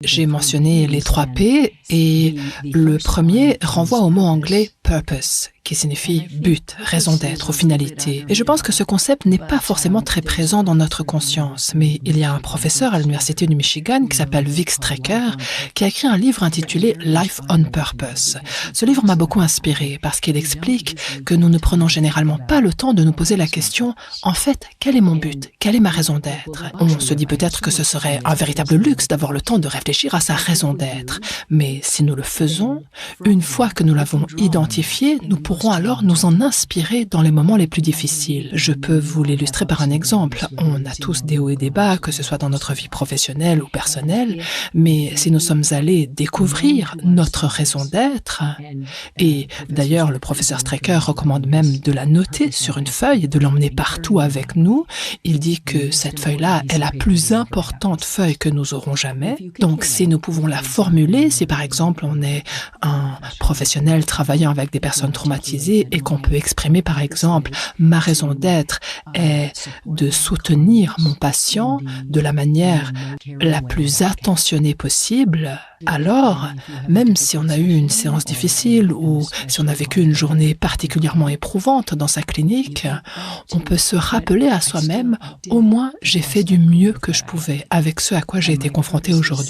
J'ai mentionné les 3 P et le premier renvoie au mot anglais purpose, qui signifie but, raison d'être ou finalité. Et je pense que ce concept n'est pas forcément très présent dans notre conscience, mais il y a un professeur à l'Université du Michigan qui s'appelle Vic Strecker, qui a écrit un livre intitulé Life on Purpose. Ce livre m'a beaucoup inspiré parce qu'il explique que nous ne prenons généralement pas le temps de nous poser la question, en fait, quel est mon but? Quelle est ma raison d'être? On se dit peut-être que ce serait un véritable luxe d'avoir le temps de réfléchir à sa raison d'être. Mais si nous le faisons, une fois que nous l'avons identifié, nous pourrons alors nous en inspirer dans les moments les plus difficiles. Je peux vous l'illustrer par un exemple. On a tous des hauts et des bas, que ce soit dans notre vie professionnelle ou personnelle, mais si nous sommes allés découvrir notre raison d'être, et d'ailleurs le professeur Strecker recommande même de la noter sur une feuille, de l'emmener partout avec nous, il dit que cette feuille-là est la plus importante feuille que nous aurons jamais. Donc si nous pouvons la formuler, si par exemple on est un professionnel travaillant avec des personnes traumatisées et qu'on peut exprimer par exemple ma raison d'être est de soutenir mon patient de la manière la plus attentionnée possible, alors même si on a eu une séance difficile ou si on a vécu une journée particulièrement éprouvante dans sa clinique, on peut se rappeler à soi-même, au moins j'ai fait du mieux que je pouvais avec ce à quoi j'ai été confronté aujourd'hui.